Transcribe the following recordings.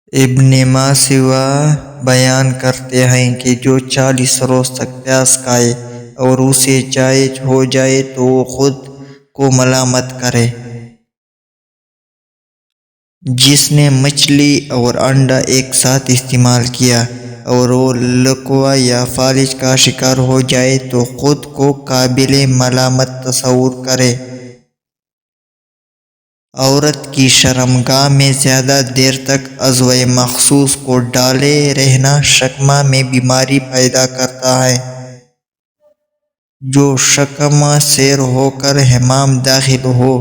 ابن ماسیوا بیان کرتے ہیں کہ جو 40 روز تک پیاس کھائے اور اسے چائے ہو جائے تو وہ خود کو ملامت کرے۔ جس نے مچھلی اور انڈا ایک ساتھ استعمال کیا اور وہ لقوہ یا فالج کا شکار ہو جائے تو خود کو قابل ملامت تصور کرے۔ عورت کی شرمگاہ میں زیادہ دیر تک عضو مخصوص کو ڈالے رہنا شکمہ میں بیماری پیدا کرتا ہے۔ جو شکمہ سیر ہو کر حمام داخل ہو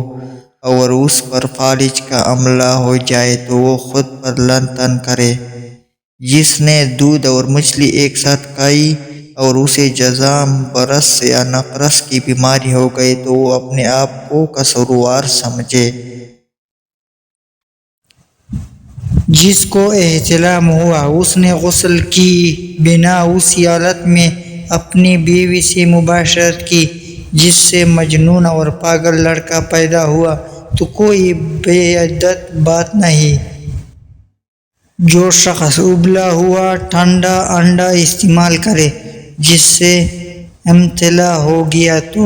اور اس پر فالج کا عملہ ہو جائے تو وہ خود پر لعن طعن کرے۔ جس نے دودھ اور مچھلی ایک ساتھ کھائی اور اسے جذام برص یا نقرس کی بیماری ہو گئی تو وہ اپنے آپ کو قصوروار سمجھے۔ جس کو احتلام ہوا اس نے غسل کی بنا اسی حالت میں اپنی بیوی سے مباشرت کی جس سے مجنون اور پاگل لڑکا پیدا ہوا تو کوئی بے عدت بات نہیں۔ جو شخص ابلا ہوا ٹھنڈا انڈا استعمال کرے جس سے امتلا ہو گیا تو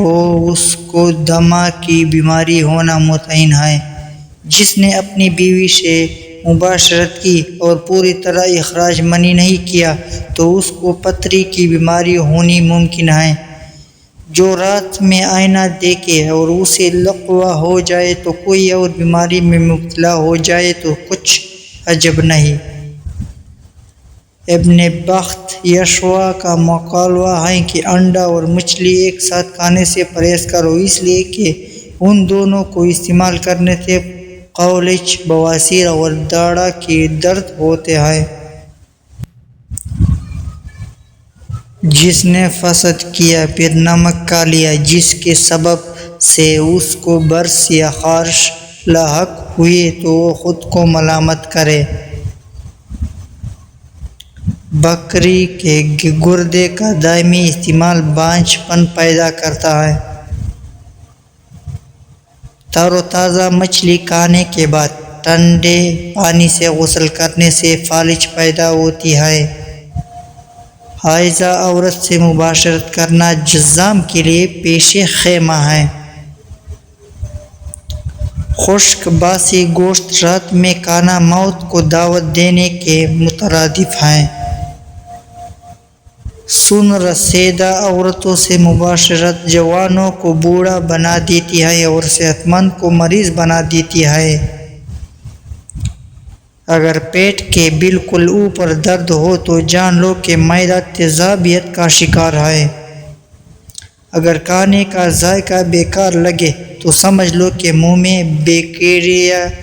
اس کو دمہ کی بیماری ہونا متعین ہے۔ جس نے اپنی بیوی سے مباشرت کی اور پوری طرح اخراج منی نہیں کیا تو اس کو پتھری کی بیماری ہونی ممکن ہے۔ جو رات میں آئینہ دیکھے اور اسے لقوہ ہو جائے تو کوئی اور بیماری میں مبتلا ہو جائے تو کچھ عجب نہیں۔ ابن بخت یشوا کا مقولہ ہے کہ انڈا اور مچھلی ایک ساتھ کھانے سے پرہیز کرو اس لیے کہ ان دونوں کو استعمال کرنے سے قولچ، بواسیر اور داڑھا کے درد ہوتے ہیں۔ جس نے فساد کیا پھر نمک کھا لیا جس کے سبب سے اس کو برص یا خارش لاحق ہوئی تو وہ خود کو ملامت کرے۔ بکری کے گردے کا دائمی استعمال بانجھ پن پیدا کرتا ہے۔ تر و تازہ مچھلی کھانے کے بعد ٹھنڈے پانی سے غسل کرنے سے فالج پیدا ہوتی ہے۔ حائضہ عورت سے مباشرت کرنا جذام کے لیے پیش خیمہ ہے۔ خشک باسی گوشت رات میں کھانا موت کو دعوت دینے کے مترادف ہے۔ سن رسیدہ عورتوں سے مباشرت جوانوں کو بوڑھا بنا دیتی ہے اور صحت مند کو مریض بنا دیتی ہے۔ اگر پیٹ کے بالکل اوپر درد ہو تو جان لو کہ معدہ تیزابیت کا شکار ہے۔ اگر کھانے کا ذائقہ بیکار لگے تو سمجھ لو کہ منہ میں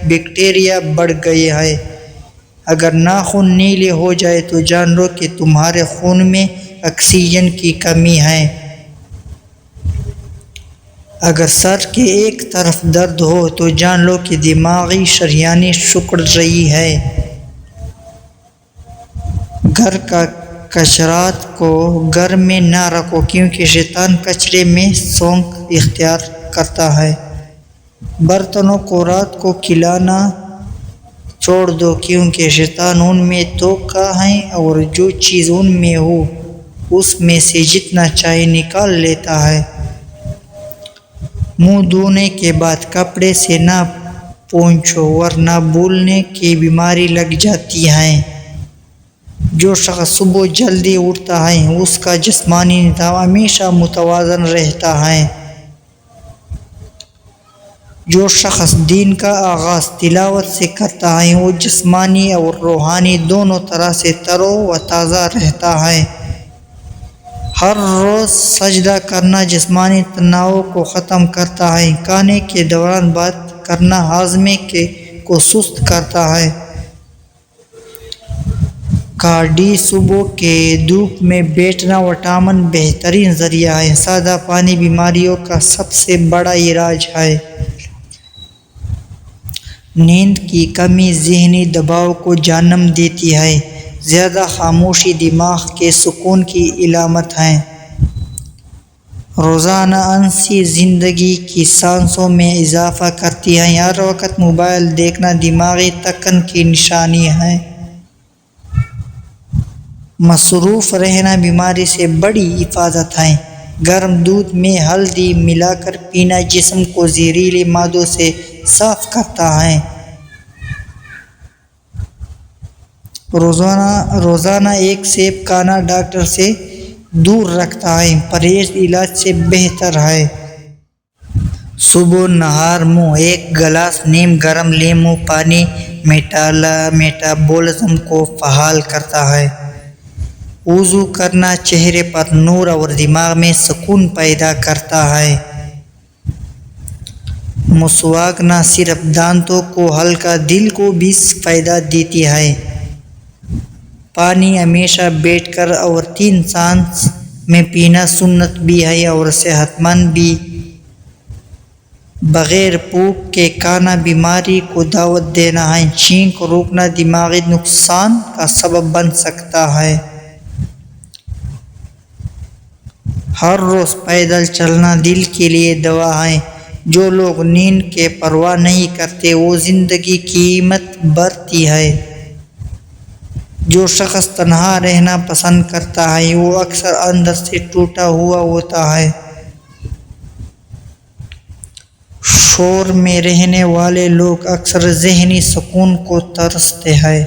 بیکٹیریا بڑھ گئے ہے۔ اگر ناخن نیلے ہو جائے تو جان لو کہ تمہارے خون میں آکسیجن کی کمی ہے۔ اگر سر کے ایک طرف درد ہو تو جان لو کہ دماغی شریانیں سکڑ رہی ہے۔ گھر کا کچرات کو گھر میں نہ رکھو کیونکہ شیطان کچرے میں سونگ اختیار کرتا ہے۔ برتنوں کو رات کو کھلانا چھوڑ دو کیونکہ شیطان ان میں دھوکہ ہے اور جو چیز ان میں ہو اس میں سے جتنا چاہے نکال لیتا ہے۔ منہ دھونے کے بعد کپڑے سے نہ پوچھو ورنہ بھولنے کی بیماری لگ جاتی ہے۔ جو شخص صبح جلدی اٹھتا ہے اس کا جسمانی نظام ہمیشہ متوازن رہتا ہے۔ جو شخص دین کا آغاز تلاوت سے کرتا ہے وہ جسمانی اور روحانی دونوں طرح سے تر و تازہ رہتا ہے۔ ہر روز سجدہ کرنا جسمانی تناؤ کو ختم کرتا ہے۔ کھانے کے دوران بات کرنا ہاضمے کو سست کرتا ہے۔ کاڑھی صبح کے دھوپ میں بیٹھنا وٹامن بہترین ذریعہ ہے۔ سادہ پانی بیماریوں کا سب سے بڑا علاج ہے۔ نیند کی کمی ذہنی دباؤ کو جنم دیتی ہے۔ زیادہ خاموشی دماغ کے سکون کی علامت ہے۔ روزانہ انسی زندگی کی سانسوں میں اضافہ کرتی ہے۔ ہر وقت موبائل دیکھنا دماغی تکن کی نشانی ہے۔ مصروف رہنا بیماری سے بڑی حفاظت ہے۔ گرم دودھ میں ہلدی ملا کر پینا جسم کو زہریلے مادوں سے صاف کرتا ہے۔ روزانہ ایک سیب کھانا ڈاکٹر سے دور رکھتا ہے، پرہیز علاج سے بہتر ہے۔ صبح نہار منہ ایک گلاس نیم گرم لیموں پانی میٹابولزم کو فعال کرتا ہے۔ وضو کرنا چہرے پر نور اور دماغ میں سکون پیدا کرتا ہے۔ مسواک نہ صرف دانتوں کو ہلکا دل کو بھی فائدہ دیتی ہے۔ پانی ہمیشہ بیٹھ کر اور 3 سانس میں پینا سنت بھی ہے اور صحت مند بھی۔ بغیر بھوک کے کھانا بیماری کو دعوت دینا ہے۔ چھینک روکنا دماغی نقصان کا سبب بن سکتا ہے۔ ہر روز پیدل چلنا دل کے لیے دوا ہے۔ جو لوگ نیند کی پرواہ نہیں کرتے وہ زندگی کی قیمت بڑھتی ہے۔ جو شخص تنہا رہنا پسند کرتا ہے وہ اکثر اندر سے ٹوٹا ہوا ہوتا ہے۔ شور میں رہنے والے لوگ اکثر ذہنی سکون کو ترستے ہیں۔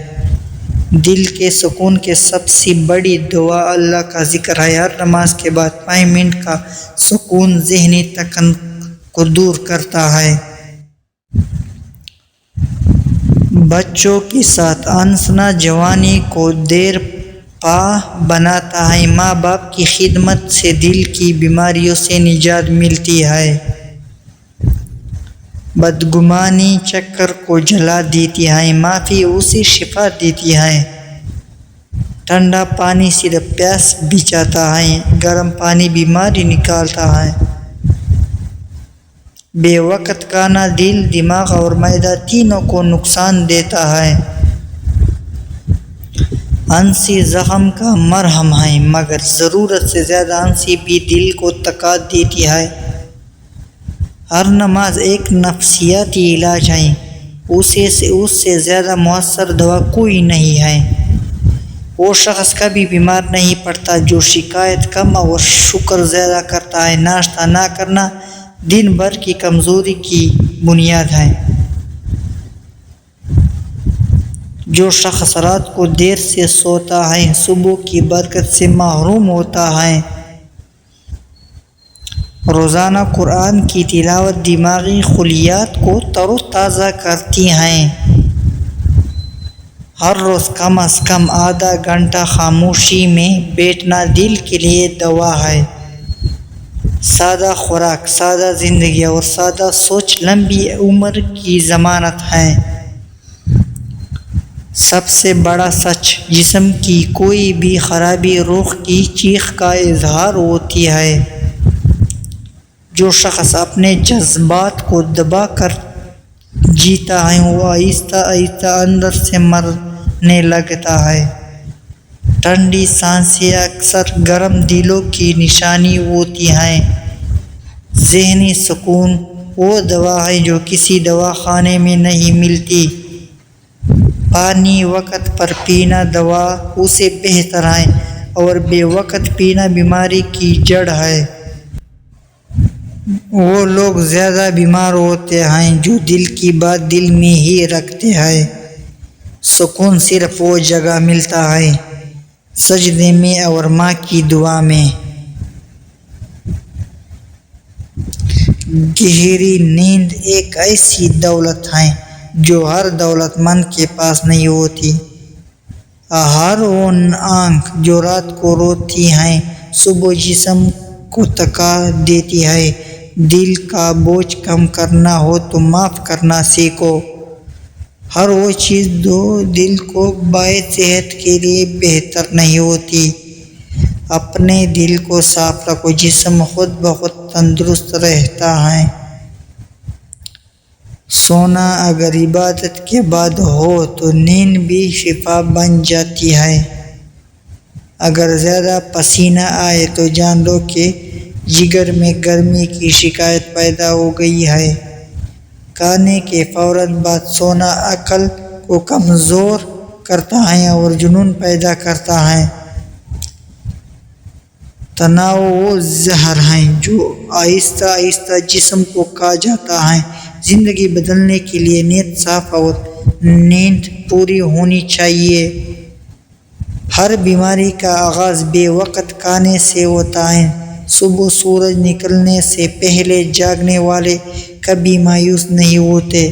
دل کے سکون کی سب سے بڑی دوا اللہ کا ذکر ہے۔ ہر نماز کے بعد 5 منٹ کا سکون ذہنی تکن کو دور کرتا ہے۔ بچوں کے ساتھ ہنسنا جوانی کو دیر پا بناتا ہے۔ ماں باپ کی خدمت سے دل کی بیماریوں سے نجات ملتی ہے۔ بدگمانی چکر کو جلا دیتی ہے، معافی اسے شفا دیتی ہے۔ ٹھنڈا پانی صرف پیاس بجھاتا ہے، گرم پانی بیماری نکالتا ہے۔ بے وقت کھانا دل، دماغ اور معدہ تینوں کو نقصان دیتا ہے۔ ہنسی زخم کا مرہم ہے مگر ضرورت سے زیادہ ہنسی بھی دل کو طاقت دیتی ہے۔ ہر نماز ایک نفسیاتی علاج ہے، اس سے زیادہ مؤثر دوا کوئی نہیں ہے۔ وہ شخص کبھی بیمار نہیں پڑتا جو شکایت کم اور شکر زیادہ کرتا ہے۔ ناشتہ نہ کرنا دن بھر کی کمزوری کی بنیاد ہے۔ جو شخص رات کو دیر سے سوتا ہے صبح کی برکت سے محروم ہوتا ہے۔ روزانہ قرآن کی تلاوت دماغی خلیات کو تر و تازہ کرتی ہے۔ ہر روز کم از کم آدھا گھنٹہ خاموشی میں بیٹھنا دل کے لیے دوا ہے۔ سادہ خوراک، سادہ زندگی اور سادہ سوچ لمبی عمر کی ضمانت ہے۔ سب سے بڑا سچ، جسم کی کوئی بھی خرابی روح کی چیخ کا اظہار ہوتی ہے۔ جو شخص اپنے جذبات کو دبا کر جیتا ہے وہ آہستہ آہستہ اندر سے مرنے لگتا ہے۔ ٹھنڈی سانسیں اکثر گرم دلوں کی نشانی ہوتی ہیں۔ ذہنی سکون وہ دوا ہے جو کسی دواخانے میں نہیں ملتی۔ پانی وقت پر پینا دوا اسے بہتر ہے اور بے وقت پینا بیماری کی جڑ ہے۔ وہ لوگ زیادہ بیمار ہوتے ہیں جو دل کی بات دل میں ہی رکھتے ہیں۔ سکون صرف وہ جگہ ملتا ہے سجدے میں اور ماں کی دعا میں۔ گہری نیند ایک ایسی دولت ہے جو ہر دولت مند کے پاس نہیں ہوتی۔ ہر وہ آنکھ جو رات کو روتی ہے صبح جسم کو طاقت دیتی ہے۔ دل کا بوجھ کم کرنا ہو تو معاف کرنا سیکھو۔ ہر وہ چیز جو دل کو باعث صحت کے لیے بہتر نہیں ہوتی۔ اپنے دل کو صاف رکھو، جسم خود بخود تندرست رہتا ہے۔ سونا اگر عبادت کے بعد ہو تو نیند بھی شفا بن جاتی ہے۔ اگر زیادہ پسینہ آئے تو جان لو کہ جگر میں گرمی کی شکایت پیدا ہو گئی ہے۔ کھانے کے فوراً بعد سونا عقل کو کمزور کرتا ہے اور جنون پیدا کرتا ہے۔ تناؤ وہ زہر ہیں جو آہستہ آہستہ جسم کو کھا جاتا ہے۔ زندگی بدلنے کے لیے نیت صاف اور نیند پوری ہونی چاہیے۔ ہر بیماری کا آغاز بے وقت کھانے سے ہوتا ہے۔ صبح سورج نکلنے سے پہلے جاگنے والے کبھی مایوس نہیں ہوتے۔